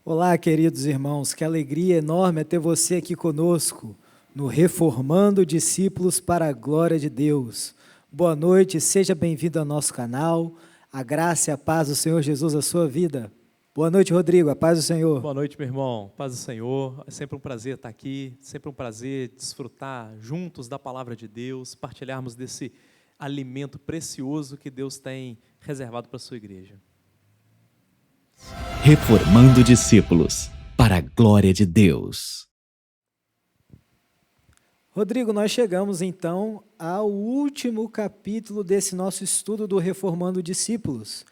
Olá, queridos irmãos, que alegria enorme é ter você aqui conosco, no Reformando Discípulos para a Glória de Deus. Boa noite, seja bem-vindo ao nosso canal, a graça e a paz do Senhor Jesus à sua vida. Boa noite, Rodrigo, a paz do Senhor. Boa noite, meu irmão, paz do Senhor, é sempre um prazer estar aqui, sempre um prazer desfrutar juntos da palavra de Deus, partilharmos desse alimento precioso que Deus tem reservado para a sua igreja. Reformando discípulos para a glória de Deus. Rodrigo, nós chegamos então ao último capítulo desse nosso estudo do Reformando Discípulos,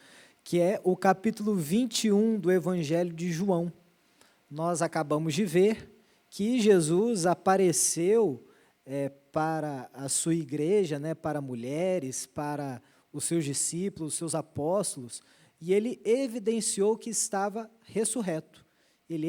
que é o capítulo 21 do Evangelho de João. Nós acabamos de ver que Jesus apareceu para a sua igreja, para mulheres, para os seus discípulos, os seus apóstolos, e ele evidenciou que estava ressurreto. Ele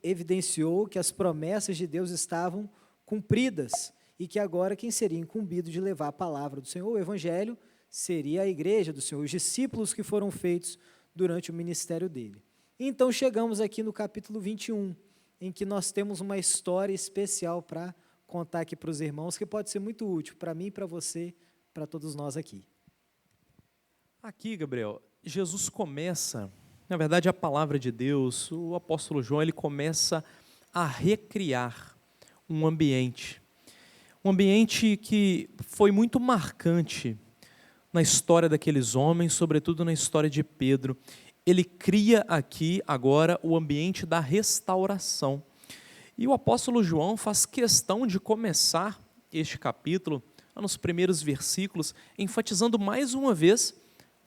evidenciou que as promessas de Deus estavam cumpridas e que agora quem seria incumbido de levar a palavra do Senhor, o Evangelho, seria a igreja do Senhor, os discípulos que foram feitos durante o ministério dele. Então chegamos aqui no capítulo 21, em que nós temos uma história especial para contar aqui para os irmãos, que pode ser muito útil para mim, para você, para todos nós aqui. Aqui, Gabriel, Jesus começa, na verdade a palavra de Deus, o apóstolo João, ele começa a recriar um ambiente que foi muito marcante na história daqueles homens, sobretudo na história de Pedro. Ele cria aqui agora o ambiente da restauração. E o apóstolo João faz questão de começar este capítulo, nos primeiros versículos, enfatizando mais uma vez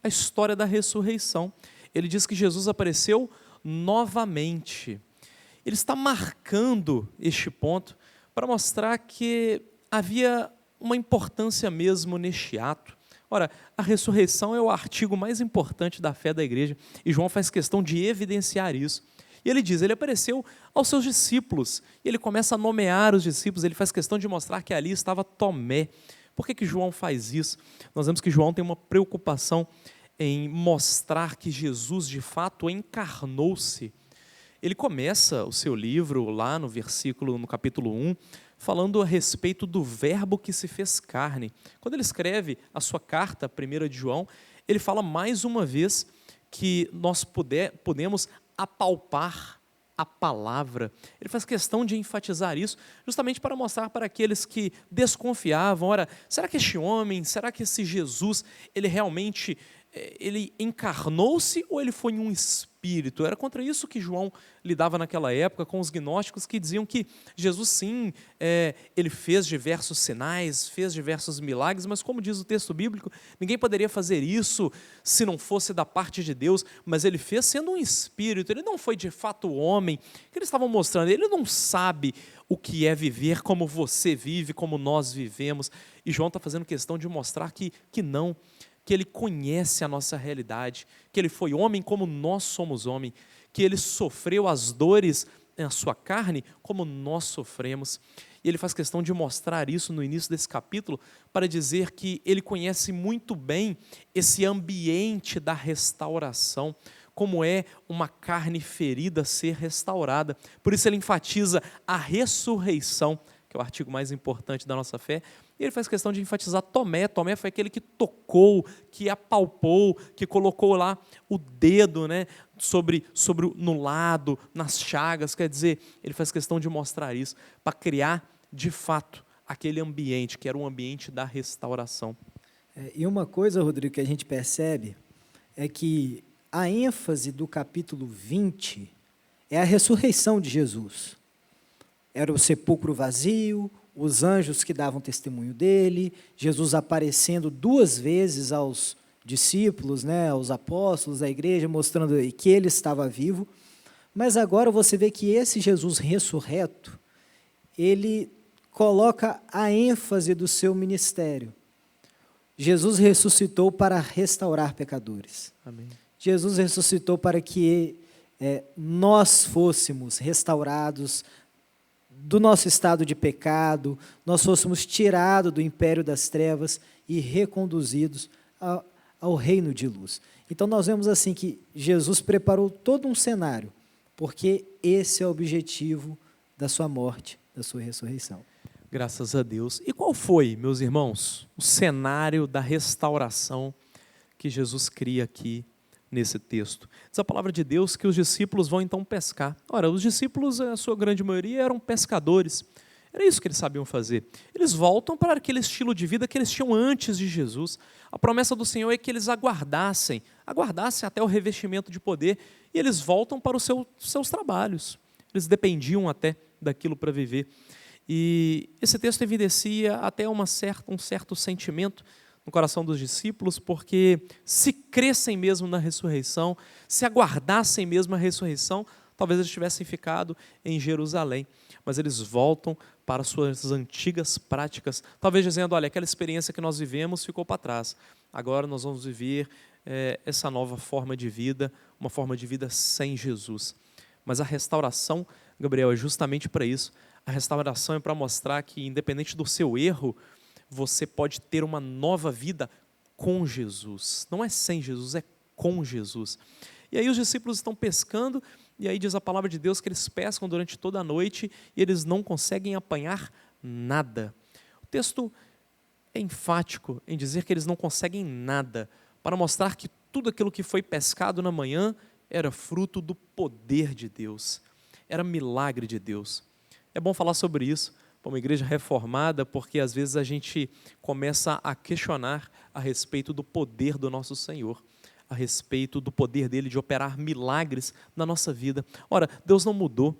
a história da ressurreição. Ele diz que Jesus apareceu novamente. Ele está marcando este ponto para mostrar que havia uma importância mesmo neste ato. Ora, a ressurreição é o artigo mais importante da fé da igreja, e João faz questão de evidenciar isso. E ele diz, ele apareceu aos seus discípulos, e ele começa a nomear os discípulos, ele faz questão de mostrar que ali estava Tomé. Por que João faz isso? Nós vemos que João tem uma preocupação em mostrar que Jesus de fato encarnou-se. Ele começa o seu livro lá no capítulo 1, falando a respeito do verbo que se fez carne. Quando ele escreve a sua carta, 1 de João, ele fala mais uma vez que nós podemos apalpar a palavra. Ele faz questão de enfatizar isso, justamente para mostrar para aqueles que desconfiavam, ora, será que este homem, será que esse Jesus, ele realmente ele encarnou-se ou ele foi um espírito? Era contra isso que João lidava naquela época, com os gnósticos que diziam que Jesus sim, ele fez diversos sinais, fez diversos milagres, mas como diz o texto bíblico, ninguém poderia fazer isso se não fosse da parte de Deus, mas ele fez sendo um espírito, ele não foi de fato homem. O que eles estavam mostrando? Ele não sabe o que é viver como você vive, como nós vivemos, e João está fazendo questão de mostrar que não, que ele conhece a nossa realidade, que ele foi homem como nós somos homem, que ele sofreu as dores na sua carne como nós sofremos. E ele faz questão de mostrar isso no início desse capítulo, para dizer que ele conhece muito bem esse ambiente da restauração, como é uma carne ferida ser restaurada. Por isso ele enfatiza a ressurreição, que é o artigo mais importante da nossa fé. E ele faz questão de enfatizar Tomé. Tomé foi aquele que tocou, que apalpou, que colocou lá o dedo, no lado, nas chagas. Quer dizer, ele faz questão de mostrar isso, para criar, de fato, aquele ambiente, que era um ambiente da restauração. E uma coisa, Rodrigo, que a gente percebe é que a ênfase do capítulo 20 é a ressurreição de Jesus. Era o sepulcro vazio, os anjos que davam testemunho dele, Jesus aparecendo 2 vezes aos discípulos, aos apóstolos, à igreja, mostrando que ele estava vivo. Mas agora você vê que esse Jesus ressurreto, ele coloca a ênfase do seu ministério. Jesus ressuscitou para restaurar pecadores. Amém. Jesus ressuscitou para que nós fôssemos restaurados do nosso estado de pecado, nós fôssemos tirados do império das trevas e reconduzidos ao reino de luz. Então nós vemos assim que Jesus preparou todo um cenário porque esse é o objetivo da sua morte, da sua ressurreição. Graças a Deus. E qual foi, meus irmãos, o cenário da restauração que Jesus cria aqui nesse texto? Diz a palavra de Deus que os discípulos vão então pescar. Ora, os discípulos, a sua grande maioria, eram pescadores. Era isso que eles sabiam fazer. Eles voltam para aquele estilo de vida que eles tinham antes de Jesus. A promessa do Senhor é que eles aguardassem até o revestimento de poder, e eles voltam para os seus trabalhos. Eles dependiam até daquilo para viver. E esse texto evidencia até um certo sentimento no coração dos discípulos, porque se crescem mesmo na ressurreição, se aguardassem mesmo a ressurreição, talvez eles tivessem ficado em Jerusalém, mas eles voltam para suas antigas práticas, talvez dizendo, olha, aquela experiência que nós vivemos ficou para trás, agora nós vamos viver essa nova forma de vida, uma forma de vida sem Jesus. Mas a restauração, Gabriel, é justamente para isso. A restauração é para mostrar que, independente do seu erro, você pode ter uma nova vida com Jesus. Não é sem Jesus, é com Jesus. E aí os discípulos estão pescando, e aí diz a palavra de Deus que eles pescam durante toda a noite e eles não conseguem apanhar nada. O texto é enfático em dizer que eles não conseguem nada, para mostrar que tudo aquilo que foi pescado na manhã era fruto do poder de Deus, era milagre de Deus. É bom falar sobre isso para uma igreja reformada, porque às vezes a gente começa a questionar a respeito do poder do nosso Senhor, a respeito do poder dele de operar milagres na nossa vida. Ora, Deus não mudou.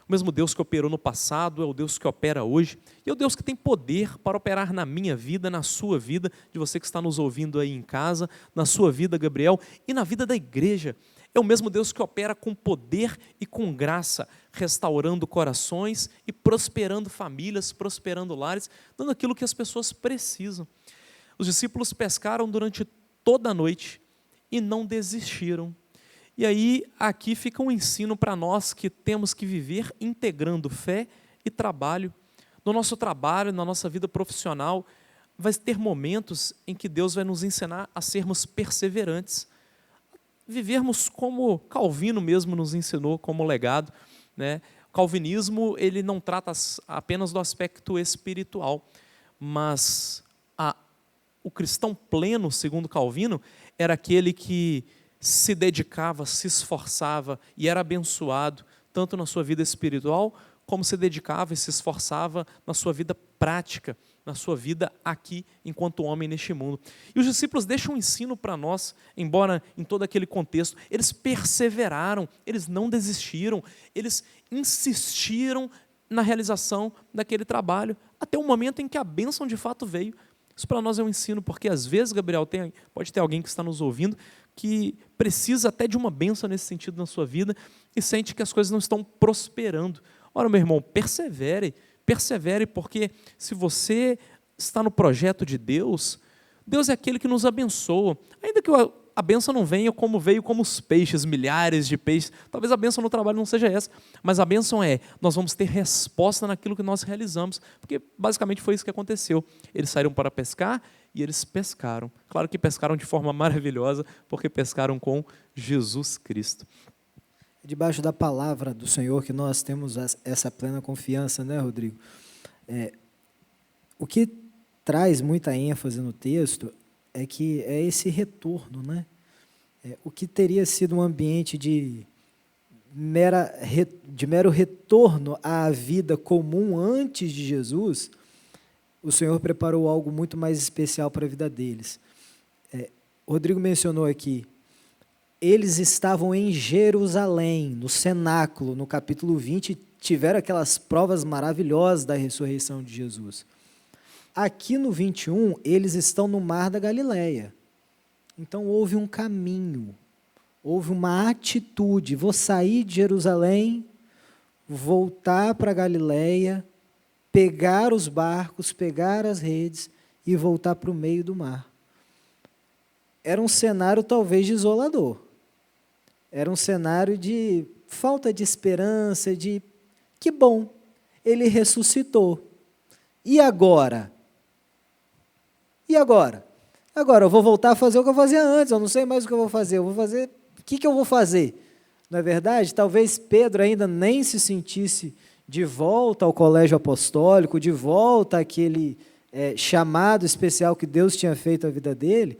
O mesmo Deus que operou no passado é o Deus que opera hoje, e é o Deus que tem poder para operar na minha vida, na sua vida, de você que está nos ouvindo aí em casa, na sua vida, Gabriel, e na vida da igreja. É o mesmo Deus que opera com poder e com graça, restaurando corações e prosperando famílias, prosperando lares, dando aquilo que as pessoas precisam. Os discípulos pescaram durante toda a noite e não desistiram. E aí, aqui fica um ensino para nós que temos que viver integrando fé e trabalho. No nosso trabalho, na nossa vida profissional, vai ter momentos em que Deus vai nos ensinar a sermos perseverantes, vivermos como Calvino mesmo nos ensinou como legado, né? O calvinismo, ele não trata apenas do aspecto espiritual, mas o cristão pleno, segundo Calvino, era aquele que se dedicava, se esforçava e era abençoado, tanto na sua vida espiritual, como se dedicava e se esforçava na sua vida prática, na sua vida aqui, enquanto homem neste mundo. E os discípulos deixam um ensino para nós, embora em todo aquele contexto, eles perseveraram, eles não desistiram, eles insistiram na realização daquele trabalho, até o momento em que a bênção de fato veio. Isso para nós é um ensino, porque às vezes, Gabriel, pode ter alguém que está nos ouvindo que precisa até de uma bênção nesse sentido na sua vida e sente que as coisas não estão prosperando. Ora, meu irmão, persevere, porque se você está no projeto de Deus, Deus é aquele que nos abençoa. Ainda que a bênção não venha como veio como os peixes, milhares de peixes, talvez a bênção no trabalho não seja essa, mas a bênção é, nós vamos ter resposta naquilo que nós realizamos, porque basicamente foi isso que aconteceu. Eles saíram para pescar e eles pescaram. Claro que pescaram de forma maravilhosa, porque pescaram com Jesus Cristo. Debaixo da palavra do Senhor que nós temos essa plena confiança, né, Rodrigo? O que traz muita ênfase no texto é que é esse retorno, né? O que teria sido um ambiente de mero retorno à vida comum antes de Jesus, o Senhor preparou algo muito mais especial para a vida deles. Rodrigo mencionou aqui, eles estavam em Jerusalém, no cenáculo, no capítulo 20, tiveram aquelas provas maravilhosas da ressurreição de Jesus. Aqui no 21, eles estão no Mar da Galileia. Então houve um caminho, houve uma atitude, vou sair de Jerusalém, voltar para a Galileia, pegar os barcos, pegar as redes e voltar para o meio do mar. Era um cenário talvez desolador. Era um cenário de falta de esperança, de que bom, ele ressuscitou. E agora? E agora? Agora eu vou voltar a fazer o que eu fazia antes, eu não sei mais o que eu vou fazer. O que eu vou fazer? Não é verdade? Talvez Pedro ainda nem se sentisse de volta ao colégio apostólico, de volta àquele chamado especial que Deus tinha feito à vida dele.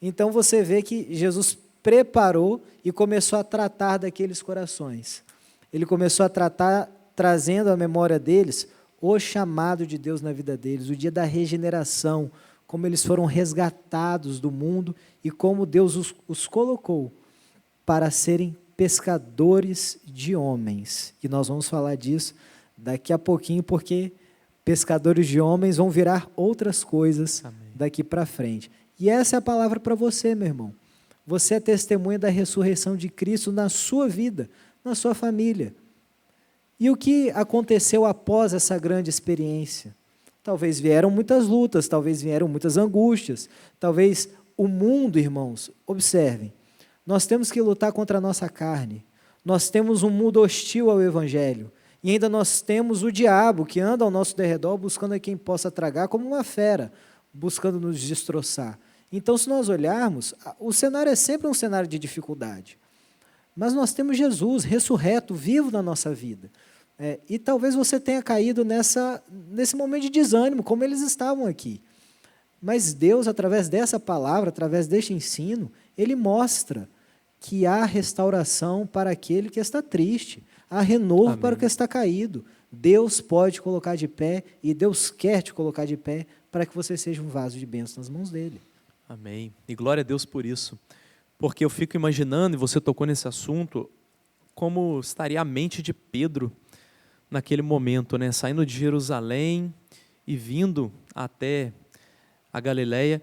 Então você vê que Jesus preparou e começou a tratar daqueles corações. Ele começou a tratar, trazendo à memória deles o chamado de Deus na vida deles, o dia da regeneração, como eles foram resgatados do mundo e como Deus os colocou para serem pescadores de homens. E nós vamos falar disso daqui a pouquinho, porque pescadores de homens vão virar outras coisas daqui para frente. E essa é a palavra para você, meu irmão. Você é testemunha da ressurreição de Cristo na sua vida, na sua família. E o que aconteceu após essa grande experiência? Talvez vieram muitas lutas, talvez vieram muitas angústias, talvez o mundo, irmãos, observem, nós temos que lutar contra a nossa carne, nós temos um mundo hostil ao Evangelho, e ainda nós temos o diabo que anda ao nosso derredor buscando a quem possa tragar como uma fera, buscando nos destroçar. Então, se nós olharmos, o cenário é sempre um cenário de dificuldade, mas nós temos Jesus ressurreto, vivo na nossa vida. E talvez você tenha caído nesse momento de desânimo, como eles estavam aqui. Mas Deus, através dessa palavra, através deste ensino, Ele mostra que há restauração para aquele que está triste, há renovo Amém. Para o que está caído. Deus pode te colocar de pé e Deus quer te colocar de pé para que você seja um vaso de bênção nas mãos dEle. Amém. E glória a Deus por isso. Porque eu fico imaginando, e você tocou nesse assunto, como estaria a mente de Pedro naquele momento, né? Saindo de Jerusalém e vindo até a Galileia,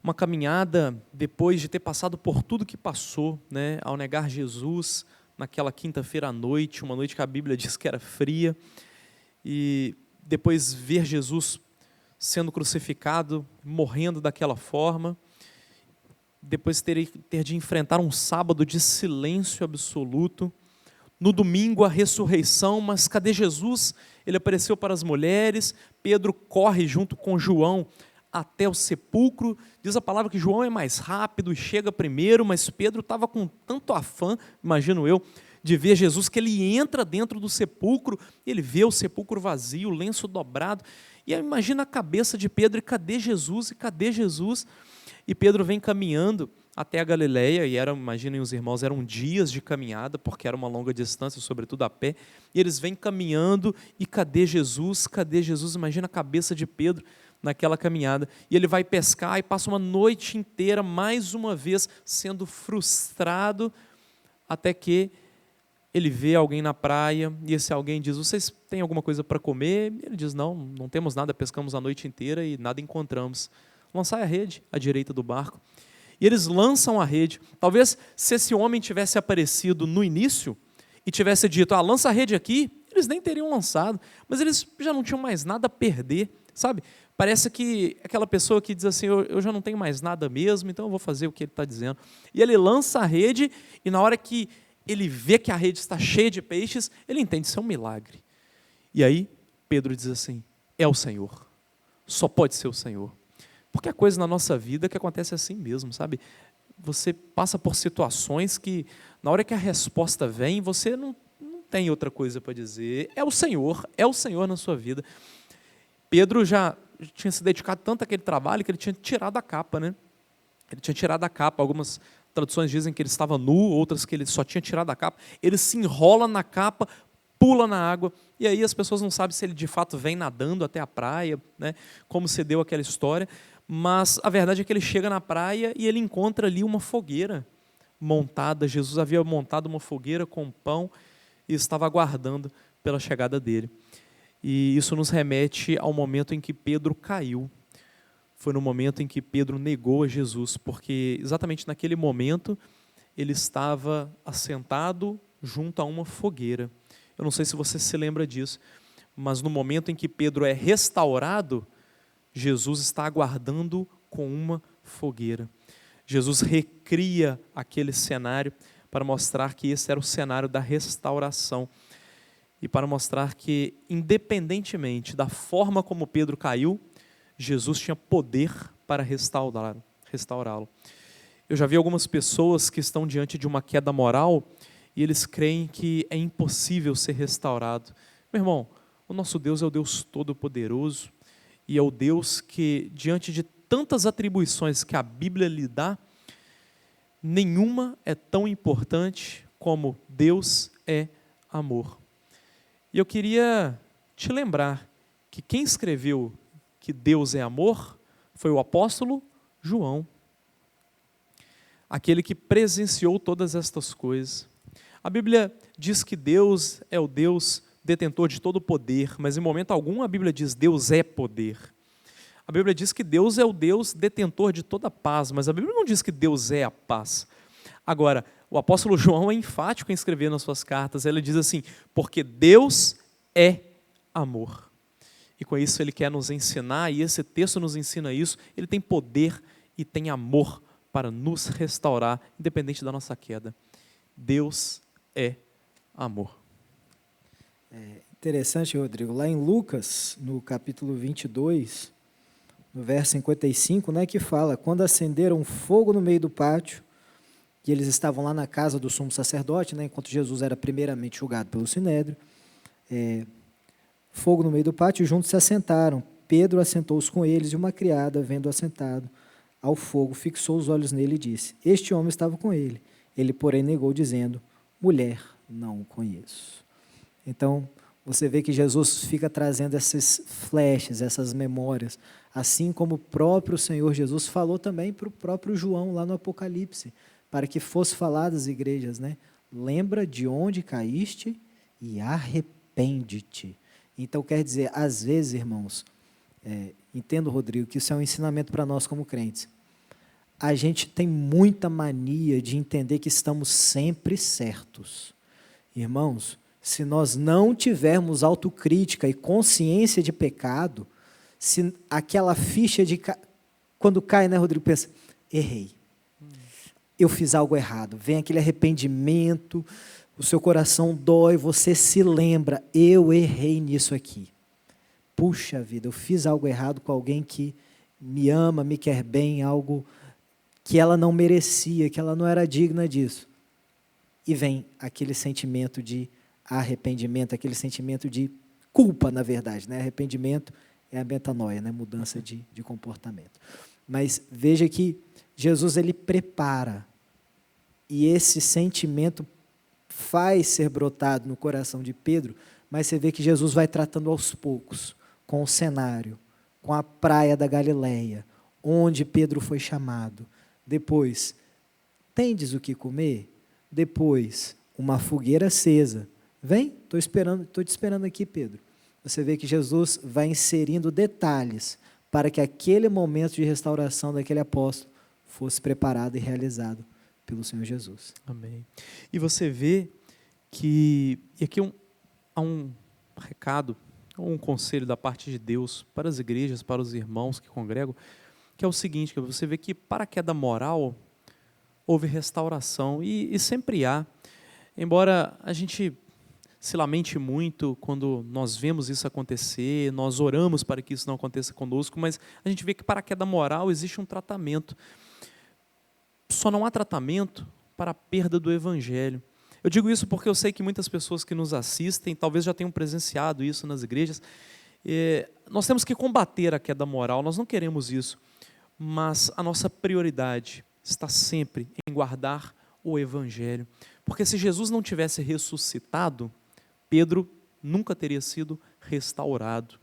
uma caminhada depois de ter passado por tudo que passou, né? Ao negar Jesus naquela quinta-feira à noite, uma noite que a Bíblia diz que era fria, e depois ver Jesus sendo crucificado, morrendo daquela forma, depois ter de enfrentar um sábado de silêncio absoluto, no domingo a ressurreição, mas cadê Jesus? Ele apareceu para as mulheres, Pedro corre junto com João até o sepulcro, diz a palavra que João é mais rápido e chega primeiro, mas Pedro estava com tanto afã, imagino eu, de ver Jesus, que ele entra dentro do sepulcro, ele vê o sepulcro vazio, o lenço dobrado, e aí imagina a cabeça de Pedro, e cadê Jesus? E cadê Jesus? E Pedro vem caminhando até a Galileia, e imaginem os irmãos, eram dias de caminhada, porque era uma longa distância, sobretudo a pé, e eles vêm caminhando, e cadê Jesus? Cadê Jesus? Imagina a cabeça de Pedro naquela caminhada, e ele vai pescar, e passa uma noite inteira, mais uma vez, sendo frustrado, até que ele vê alguém na praia, e esse alguém diz, vocês têm alguma coisa para comer? E ele diz, não temos nada, pescamos a noite inteira e nada encontramos. Lançai a rede à direita do barco. E eles lançam a rede. Talvez se esse homem tivesse aparecido no início e tivesse dito, lança a rede aqui, eles nem teriam lançado, mas eles já não tinham mais nada a perder, sabe? Parece que aquela pessoa que diz assim, eu já não tenho mais nada mesmo, então eu vou fazer o que ele está dizendo. E ele lança a rede, e na hora que ele vê que a rede está cheia de peixes, ele entende, isso é um milagre. E aí Pedro diz assim, é o Senhor, só pode ser o Senhor. Porque a coisa na nossa vida que acontece assim mesmo, sabe? Você passa por situações que, na hora que a resposta vem, você não tem outra coisa para dizer. É o Senhor na sua vida. Pedro já tinha se dedicado tanto àquele trabalho que ele tinha tirado a capa, né? Ele tinha tirado a capa. Algumas traduções dizem que ele estava nu, outras que ele só tinha tirado a capa. Ele se enrola na capa, pula na água, e aí as pessoas não sabem se ele de fato vem nadando até a praia, né? Como se deu aquela história. Mas a verdade é que ele chega na praia e ele encontra ali uma fogueira montada. Jesus havia montado uma fogueira com pão e estava aguardando pela chegada dele. E isso nos remete ao momento em que Pedro caiu. Foi no momento em que Pedro negou a Jesus, porque exatamente naquele momento ele estava assentado junto a uma fogueira. Eu não sei se você se lembra disso, mas no momento em que Pedro é restaurado, Jesus está aguardando com uma fogueira. Jesus recria aquele cenário para mostrar que esse era o cenário da restauração. E para mostrar que, independentemente da forma como Pedro caiu, Jesus tinha poder para restaurá-lo. Eu já vi algumas pessoas que estão diante de uma queda moral e eles creem que é impossível ser restaurado. Meu irmão, o nosso Deus é o Deus Todo-Poderoso e é o Deus que, diante de tantas atribuições que a Bíblia lhe dá, nenhuma é tão importante como Deus é amor. E eu queria te lembrar que quem escreveu que Deus é amor foi o apóstolo João, aquele que presenciou todas estas coisas. A Bíblia diz que Deus é o Deus detentor de todo poder, mas em momento algum a Bíblia diz Deus é poder. A Bíblia diz que Deus é o Deus detentor de toda paz, mas a Bíblia não diz que Deus é a paz. Agora, o apóstolo João é enfático em escrever nas suas cartas, ele diz assim, porque Deus é amor. E com isso ele quer nos ensinar, e esse texto nos ensina isso, ele tem poder e tem amor para nos restaurar, independente da nossa queda. Deus é amor. É interessante, Rodrigo, lá em Lucas, no capítulo 22, no verso 55, né, que fala, quando acenderam fogo no meio do pátio, e eles estavam lá na casa do sumo sacerdote, né, enquanto Jesus era primeiramente julgado pelo Sinédrio, fogo no meio do pátio, juntos se assentaram. Pedro assentou-se com eles, e uma criada, vendo-o assentado ao fogo, fixou os olhos nele e disse, este homem estava com ele. Ele, porém, negou, dizendo, mulher, não o conheço. Então, você vê que Jesus fica trazendo esses flashes, essas memórias, assim como o próprio Senhor Jesus falou também para o próprio João, lá no Apocalipse, para que fosse falado às igrejas, né? Lembra de onde caíste e arrepende-te. Então, quer dizer, às vezes, irmãos, entendo, Rodrigo, que isso é um ensinamento para nós como crentes. A gente tem muita mania de entender que estamos sempre certos. Irmãos, se nós não tivermos autocrítica e consciência de pecado, se aquela ficha de... Quando cai, né, Rodrigo, pensa, errei. Eu fiz algo errado. Vem aquele arrependimento, o seu coração dói, você se lembra, eu errei nisso aqui. Puxa vida, eu fiz algo errado com alguém que me ama, me quer bem, algo que ela não merecia, que ela não era digna disso. E vem aquele sentimento de arrependimento, aquele sentimento de culpa, na verdade, né? Arrependimento é a metanoia, né? Mudança de comportamento. Mas veja que Jesus, ele prepara, e esse sentimento faz ser brotado no coração de Pedro, mas você vê que Jesus vai tratando aos poucos, com o cenário, com a praia da Galileia, onde Pedro foi chamado. Depois, tendes o que comer? Depois, uma fogueira acesa. Vem, estou te esperando aqui, Pedro. Você vê que Jesus vai inserindo detalhes para que aquele momento de restauração daquele apóstolo fosse preparado e realizado pelo Senhor Jesus. Amém. E você vê que, e aqui há um recado, um conselho da parte de Deus para as igrejas, para os irmãos que congregam, que é o seguinte, que você vê que para a queda moral houve restauração, e sempre há, embora a gente se lamente muito quando nós vemos isso acontecer, nós oramos para que isso não aconteça conosco, mas a gente vê que para a queda moral existe um tratamento. Só não há tratamento para a perda do Evangelho. Eu digo isso porque eu sei que muitas pessoas que nos assistem talvez já tenham presenciado isso nas igrejas. Nós temos que combater a queda moral, nós não queremos isso, mas a nossa prioridade está sempre em guardar o Evangelho. Porque se Jesus não tivesse ressuscitado, Pedro nunca teria sido restaurado.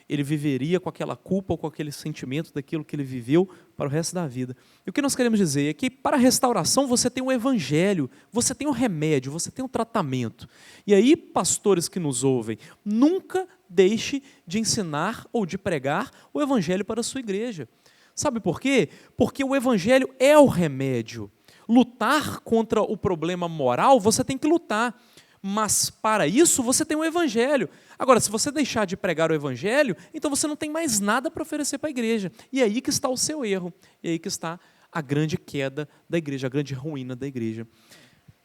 Ele viveria com aquela culpa ou com aquele sentimento daquilo que ele viveu para o resto da vida. E o que nós queremos dizer é que para a restauração você tem o Evangelho, você tem o remédio, você tem o tratamento. E aí, pastores que nos ouvem, nunca deixe de ensinar ou de pregar o Evangelho para a sua igreja. Sabe por quê? Porque o Evangelho é o remédio. Lutar contra o problema moral, você tem que lutar. Mas para isso você tem o Evangelho. Agora, se você deixar de pregar o Evangelho, então você não tem mais nada para oferecer para a igreja. E é aí que está o seu erro. E é aí que está a grande queda da igreja, a grande ruína da igreja.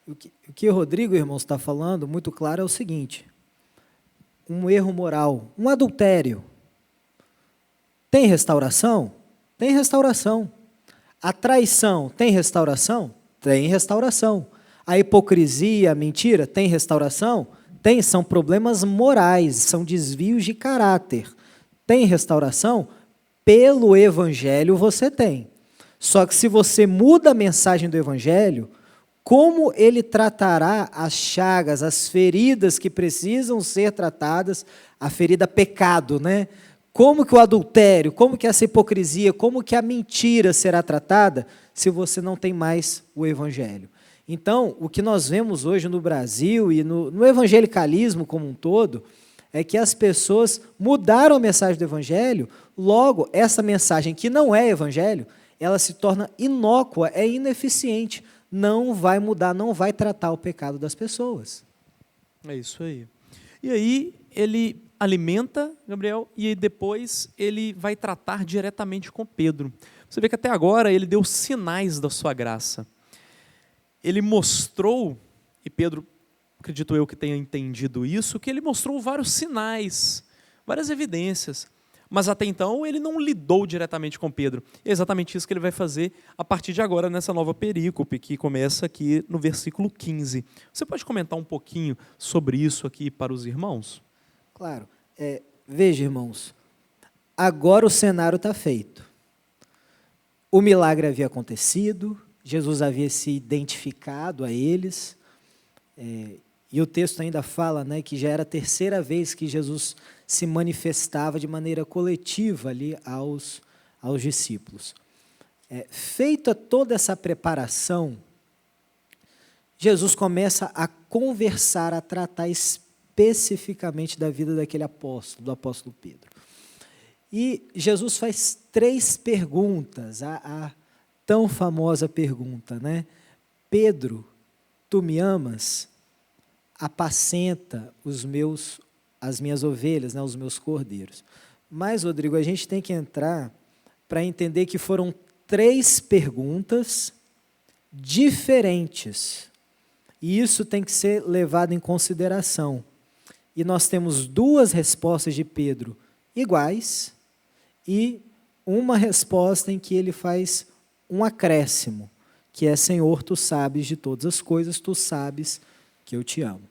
O que o Rodrigo, irmãos, está falando muito claro é o seguinte: um erro moral, um adultério, tem restauração? Tem restauração. A traição tem restauração? Tem restauração. A hipocrisia, a mentira, tem restauração? Tem, são problemas morais, são desvios de caráter. Tem restauração? Pelo Evangelho você tem. Só que se você muda a mensagem do Evangelho, como ele tratará as chagas, as feridas que precisam ser tratadas, a ferida pecado, né? Como que o adultério, como que essa hipocrisia, como que a mentira será tratada se você não tem mais o Evangelho? Então, o que nós vemos hoje no Brasil e no evangelicalismo como um todo, é que as pessoas mudaram a mensagem do Evangelho, logo, essa mensagem que não é Evangelho, ela se torna inócua, é ineficiente, não vai mudar, não vai tratar o pecado das pessoas. É isso aí. E aí, ele alimenta Gabriel e aí depois ele vai tratar diretamente com Pedro. Você vê que até agora ele deu sinais da sua graça. Ele mostrou, e Pedro, acredito eu que tenha entendido isso, que ele mostrou vários sinais, várias evidências, mas até então ele não lidou diretamente com Pedro. É exatamente isso que ele vai fazer a partir de agora nessa nova perícope, que começa aqui no versículo 15. Você pode comentar um pouquinho sobre isso aqui para os irmãos? Claro. Veja, irmãos, agora o cenário está feito. O milagre havia acontecido, Jesus havia se identificado a eles, e o texto ainda fala, né, que já era a terceira vez que Jesus se manifestava de maneira coletiva ali aos discípulos. Feita toda essa preparação, Jesus começa a conversar, a tratar especificamente da vida daquele apóstolo, do apóstolo Pedro. E Jesus faz 3 perguntas, a tão famosa pergunta, né? Pedro, tu me amas? Apacenta as minhas ovelhas, né, os meus cordeiros. Mas, Rodrigo, a gente tem que entrar para entender que foram 3 perguntas diferentes. E isso tem que ser levado em consideração. E nós temos 2 respostas de Pedro iguais e uma resposta em que ele faz um acréscimo, que é: Senhor, tu sabes de todas as coisas, tu sabes que eu te amo.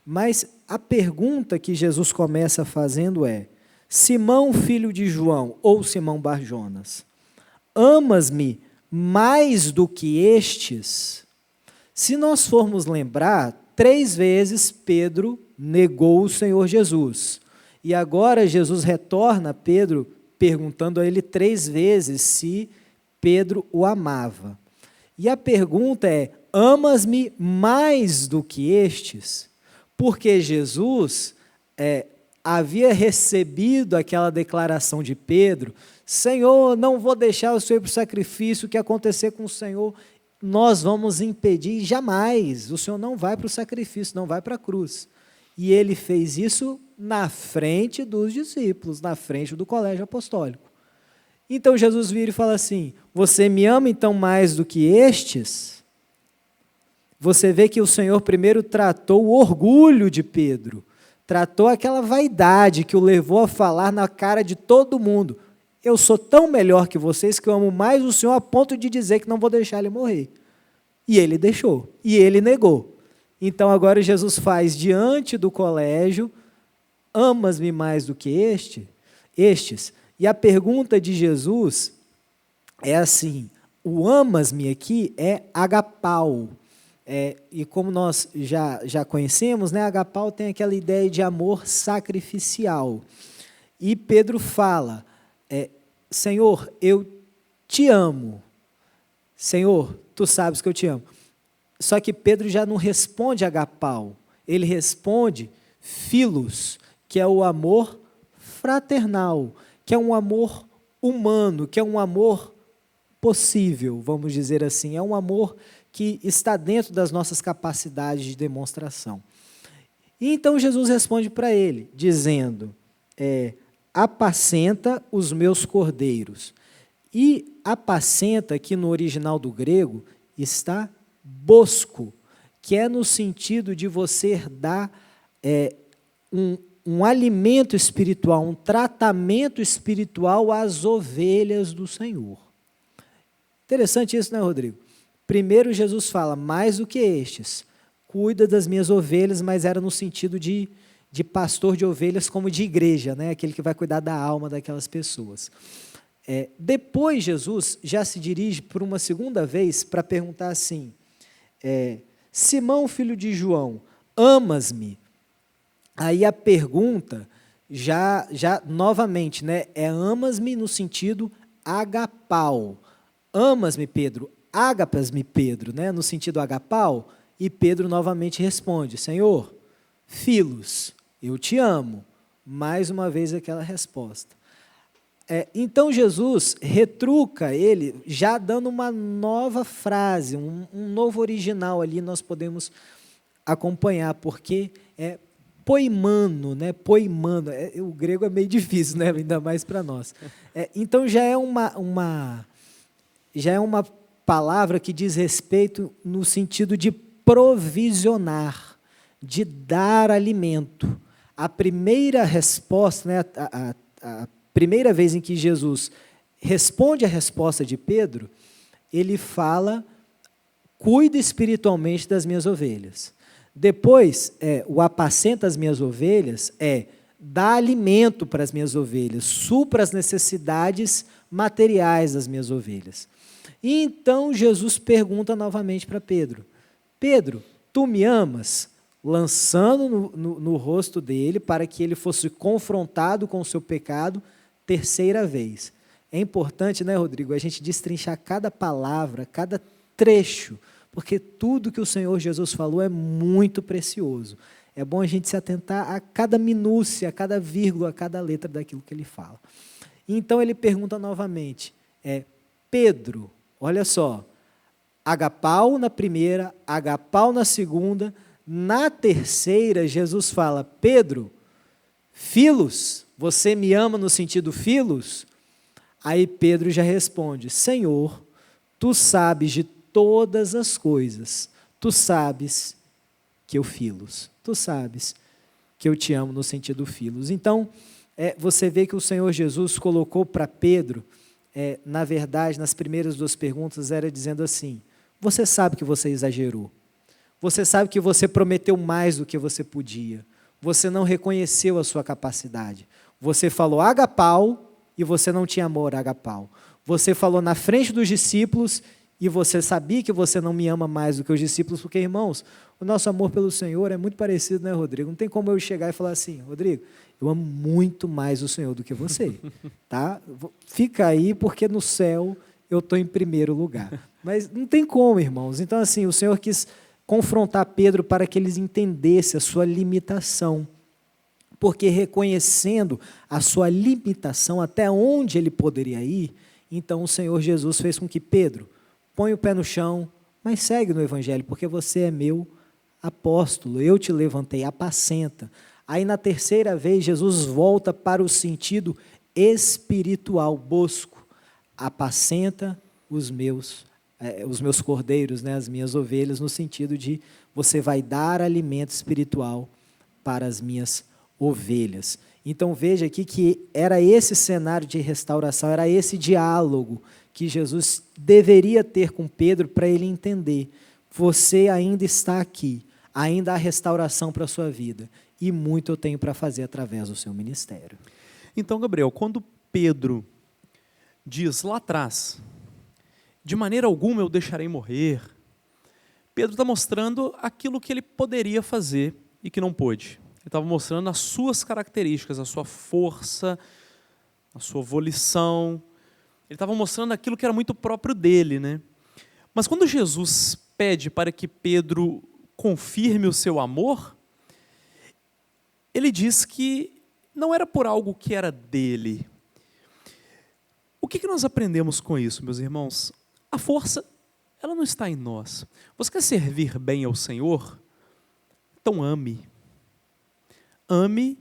Mas a pergunta que Jesus começa fazendo é: Simão, filho de João, ou Simão Barjonas, amas-me mais do que estes? Se nós formos lembrar, 3 vezes Pedro negou o Senhor Jesus. E agora Jesus retorna a Pedro, perguntando a ele 3 vezes se Pedro o amava. E a pergunta é: amas-me mais do que estes? Porque Jesus havia recebido aquela declaração de Pedro: Senhor, não vou deixar o Senhor ir para o sacrifício, o que acontecer com o Senhor, nós vamos impedir jamais. O Senhor não vai para o sacrifício, não vai para a cruz. E ele fez isso na frente dos discípulos, na frente do colégio apostólico. Então Jesus vira e fala assim: você me ama então mais do que estes? Você vê que o Senhor primeiro tratou o orgulho de Pedro, tratou aquela vaidade que o levou a falar na cara de todo mundo: eu sou tão melhor que vocês que eu amo mais o Senhor a ponto de dizer que não vou deixar ele morrer. E ele deixou, e ele negou. Então agora Jesus faz diante do colégio: amas-me mais do que estes? E a pergunta de Jesus é assim: o amas-me aqui é agapau. E como nós já conhecemos, né, agapau tem aquela ideia de amor sacrificial. E Pedro fala: Senhor, eu te amo. Senhor, tu sabes que eu te amo. Só que Pedro já não responde agapau, ele responde philos, que é o amor fraternal, que é um amor humano, que é um amor possível, vamos dizer assim, é um amor que está dentro das nossas capacidades de demonstração. E então Jesus responde para ele, dizendo: apacenta os meus cordeiros. E apacenta, aqui no original do grego, está bosco, que é no sentido de você dar um alimento espiritual, um tratamento espiritual às ovelhas do Senhor. Interessante isso, né, Rodrigo? Primeiro Jesus fala, mais do que estes, cuida das minhas ovelhas, mas era no sentido de pastor de ovelhas como de igreja, né? Aquele que vai cuidar da alma daquelas pessoas. Depois Jesus já se dirige por uma segunda vez para perguntar assim, Simão, filho de João, amas-me? Aí a pergunta, já novamente, né, amas-me no sentido agapau. Amas-me, Pedro? Ágapas-me, Pedro, né, no sentido agapau? E Pedro novamente responde, Senhor, filos, eu te amo. Mais uma vez aquela resposta. Então Jesus retruca ele, já dando uma nova frase, um novo original ali, nós podemos acompanhar, porque é poimano, né? Poimano, o grego é meio difícil, né? Ainda mais para nós. Então já é uma palavra que diz respeito no sentido de provisionar, de dar alimento. A primeira resposta, né? A primeira vez em que Jesus responde a resposta de Pedro, ele fala, cuida espiritualmente das minhas ovelhas. Depois, o apacenta as minhas ovelhas dá alimento para as minhas ovelhas, supra as necessidades materiais das minhas ovelhas. E então Jesus pergunta novamente para Pedro, Pedro, tu me amas? Lançando no rosto dele para que ele fosse confrontado com o seu pecado terceira vez. É importante, né, Rodrigo, a gente destrinchar cada palavra, cada trecho, porque tudo que o Senhor Jesus falou é muito precioso. É bom a gente se atentar a cada minúcia, a cada vírgula, a cada letra daquilo que ele fala. Então ele pergunta novamente, Pedro, olha só, agapau na primeira, agapau na segunda, na terceira Jesus fala, Pedro, filos, você me ama no sentido filos? Aí Pedro já responde, Senhor, tu sabes de todas as coisas, tu sabes que eu filos, tu sabes que eu te amo no sentido filos. Então, você vê que o Senhor Jesus colocou para Pedro, na verdade, nas primeiras duas perguntas, era dizendo assim, você sabe que você exagerou, você sabe que você prometeu mais do que você podia, você não reconheceu a sua capacidade, você falou agapau e você não tinha amor agapau, você falou na frente dos discípulos e você sabia que você não me ama mais do que os discípulos, porque, irmãos, o nosso amor pelo Senhor é muito parecido, né, Rodrigo? Não tem como eu chegar e falar assim, Rodrigo, eu amo muito mais o Senhor do que você, tá? Fica aí, porque no céu eu estou em primeiro lugar. Mas não tem como, irmãos. Então, assim, o Senhor quis confrontar Pedro para que eles entendessem a sua limitação, porque reconhecendo a sua limitação, até onde ele poderia ir, então o Senhor Jesus fez com que Pedro põe o pé no chão, mas segue no Evangelho, porque você é meu apóstolo, eu te levantei, apacenta. Aí na terceira vez, Jesus volta para o sentido espiritual, bosco, apacenta os meus cordeiros, né, as minhas ovelhas, no sentido de você vai dar alimento espiritual para as minhas ovelhas. Então veja aqui que era esse cenário de restauração, era esse diálogo que Jesus deveria ter com Pedro para ele entender, você ainda está aqui, ainda há restauração para a sua vida, e muito eu tenho para fazer através do seu ministério. Então, Gabriel, quando Pedro diz lá atrás, de maneira alguma eu deixarei morrer, Pedro está mostrando aquilo que ele poderia fazer e que não pôde. Ele estava mostrando as suas características, a sua força, a sua volição. Ele estava mostrando aquilo que era muito próprio dele, né? Mas quando Jesus pede para que Pedro confirme o seu amor, ele diz que não era por algo que era dele. O que nós aprendemos com isso, meus irmãos? A força, ela não está em nós. Você quer servir bem ao Senhor? Então ame. Ame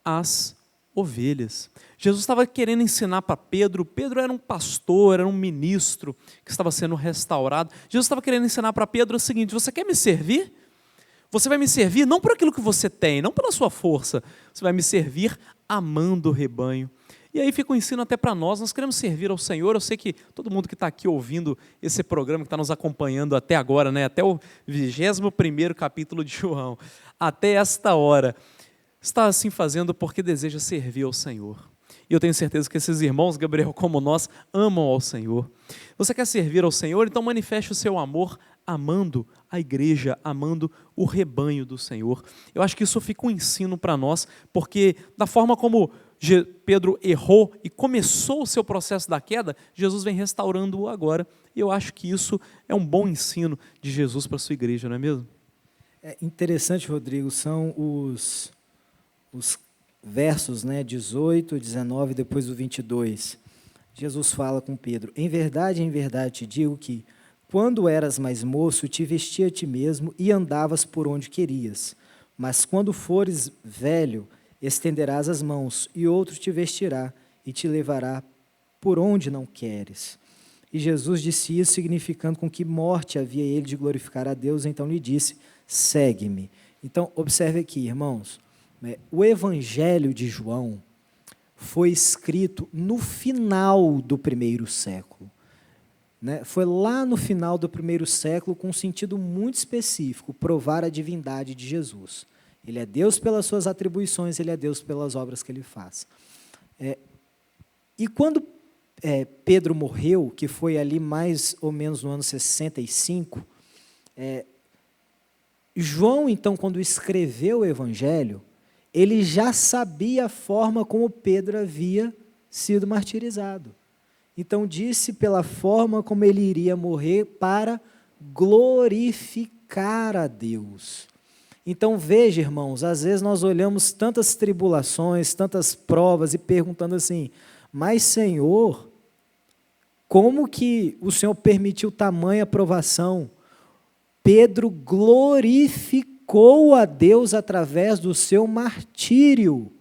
as ovelhas. Jesus estava querendo ensinar para Pedro. Pedro era um pastor, era um ministro que estava sendo restaurado. Jesus estava querendo ensinar para Pedro o seguinte: você quer me servir? Você vai me servir não por aquilo que você tem, não pela sua força. Você vai me servir amando o rebanho. E aí fica um ensino até para nós queremos servir ao Senhor. Eu sei que todo mundo que está aqui ouvindo esse programa, que está nos acompanhando até agora, né, até o 21º capítulo de João, até esta hora, está assim fazendo porque deseja servir ao Senhor. E eu tenho certeza que esses irmãos, Gabriel, como nós, amam ao Senhor. Você quer servir ao Senhor? Então manifeste o seu amor amando a igreja, amando o rebanho do Senhor. Eu acho que isso fica um ensino para nós, porque da forma como Pedro errou e começou o seu processo da queda, Jesus vem restaurando-o agora. E eu acho que isso é um bom ensino de Jesus para a sua igreja, não é mesmo? É interessante, Rodrigo, são os versos, né, 18, 19, depois do 22. Jesus fala com Pedro: em verdade te digo que, quando eras mais moço, te vestia a ti mesmo e andavas por onde querias. Mas quando fores velho, estenderás as mãos, e outro te vestirá e te levará por onde não queres. E Jesus disse isso, significando com que morte havia ele de glorificar a Deus. Então lhe disse: segue-me. Então, observe aqui, irmãos, o Evangelho de João foi escrito no final do primeiro século. Foi lá no final do primeiro século, com um sentido muito específico, provar a divindade de Jesus. Ele é Deus pelas suas atribuições, ele é Deus pelas obras que ele faz. E quando Pedro morreu, que foi ali mais ou menos no ano 65, João, então, quando escreveu o Evangelho, ele já sabia a forma como Pedro havia sido martirizado. Então, disse pela forma como ele iria morrer para glorificar a Deus. Então, veja, irmãos, às vezes nós olhamos tantas tribulações, tantas provas e perguntando assim: mas, Senhor, como que o Senhor permitiu tamanha provação? Pedro glorificou a Deus através do seu martírio.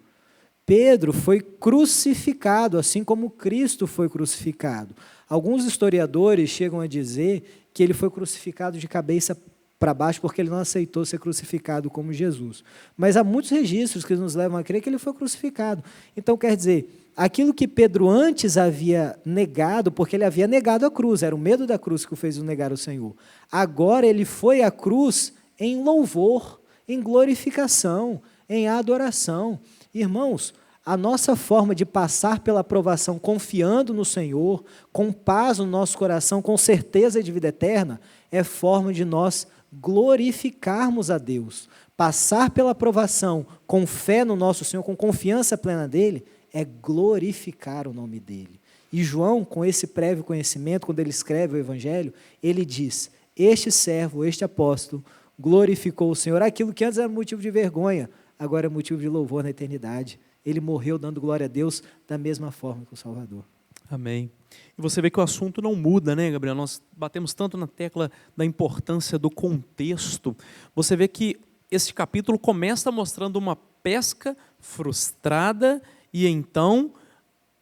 Pedro foi crucificado, assim como Cristo foi crucificado. Alguns historiadores chegam a dizer que ele foi crucificado de cabeça para baixo porque ele não aceitou ser crucificado como Jesus. Mas há muitos registros que nos levam a crer que ele foi crucificado. Então, quer dizer, aquilo que Pedro antes havia negado, porque ele havia negado a cruz, era o medo da cruz que o fez negar o Senhor. Agora ele foi à cruz em louvor, em glorificação, em adoração. Irmãos, a nossa forma de passar pela provação confiando no Senhor, com paz no nosso coração, com certeza de vida eterna, é forma de nós glorificarmos a Deus. Passar pela provação com fé no nosso Senhor, com confiança plena dEle, é glorificar o nome dEle. E João, com esse prévio conhecimento, quando ele escreve o Evangelho, ele diz: este servo, este apóstolo, glorificou o Senhor. Aquilo que antes era motivo de vergonha, agora é motivo de louvor na eternidade. Ele morreu dando glória a Deus da mesma forma que o Salvador. Amém. E você vê que o assunto não muda, né, Gabriel? Nós batemos tanto na tecla da importância do contexto. Você vê que este capítulo começa mostrando uma pesca frustrada e então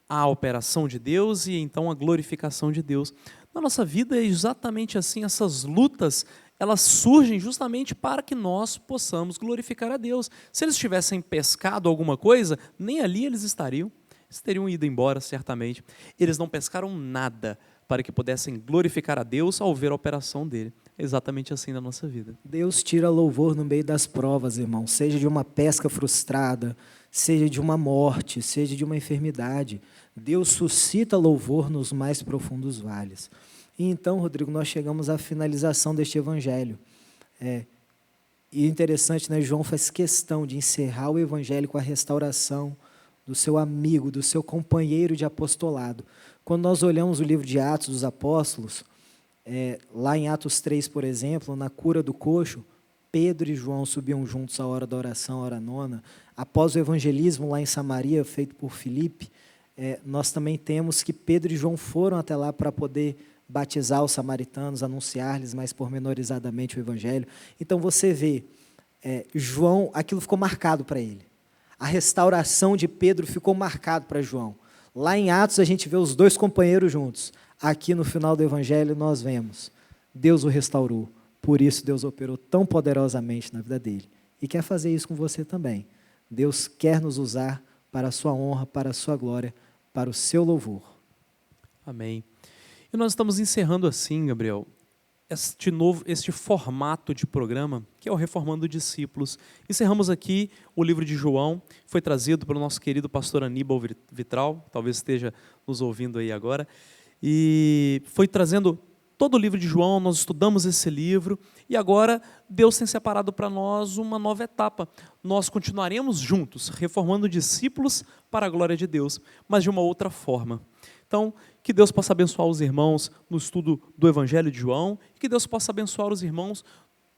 a operação de Deus e então a glorificação de Deus. Na nossa vida é exatamente assim, essas lutas, elas surgem justamente para que nós possamos glorificar a Deus. Se eles tivessem pescado alguma coisa, nem ali eles estariam. Eles teriam ido embora, certamente. Eles não pescaram nada para que pudessem glorificar a Deus ao ver a operação dele. É exatamente assim na nossa vida. Deus tira louvor no meio das provas, irmão, seja de uma pesca frustrada, seja de uma morte, seja de uma enfermidade. Deus suscita louvor nos mais profundos vales. E então, Rodrigo, nós chegamos à finalização deste Evangelho. E interessante, né? João faz questão de encerrar o Evangelho com a restauração do seu amigo, do seu companheiro de apostolado. Quando nós olhamos o livro de Atos dos Apóstolos, lá em Atos 3, por exemplo, na cura do coxo, Pedro e João subiam juntos à hora da oração, à hora nona. Após o evangelismo lá em Samaria, feito por Filipe, nós também temos que Pedro e João foram até lá para poder batizar os samaritanos, anunciar-lhes mais pormenorizadamente o evangelho. Então você vê, João, aquilo ficou marcado para ele. A restauração de Pedro ficou marcado para João. Lá em Atos a gente vê os dois companheiros juntos. Aqui no final do Evangelho nós vemos, Deus o restaurou. Por isso Deus operou tão poderosamente na vida dele. E quer fazer isso com você também. Deus quer nos usar para a sua honra, para a sua glória, para o seu louvor. Amém. E nós estamos encerrando assim, Gabriel, este formato de programa, que é o Reformando Discípulos. Encerramos aqui o livro de João, foi trazido pelo nosso querido pastor Aníbal Vitral, talvez esteja nos ouvindo aí agora, e foi trazendo todo o livro de João, nós estudamos esse livro, e agora Deus tem separado para nós uma nova etapa. Nós continuaremos juntos, reformando discípulos para a glória de Deus, mas de uma outra forma. Então, que Deus possa abençoar os irmãos no estudo do Evangelho de João, e que Deus possa abençoar os irmãos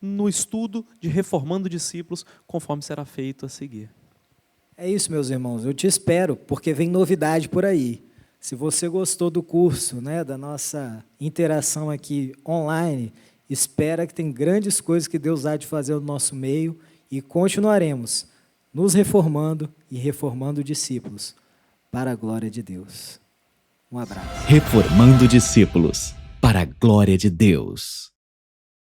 no estudo de reformando discípulos, conforme será feito a seguir. É isso, meus irmãos, eu te espero, porque vem novidade por aí. Se você gostou do curso, né, da nossa interação aqui online, espera que tem grandes coisas que Deus há de fazer no nosso meio e continuaremos nos reformando e reformando discípulos para a glória de Deus. Um abraço. Reformando discípulos para a glória de Deus.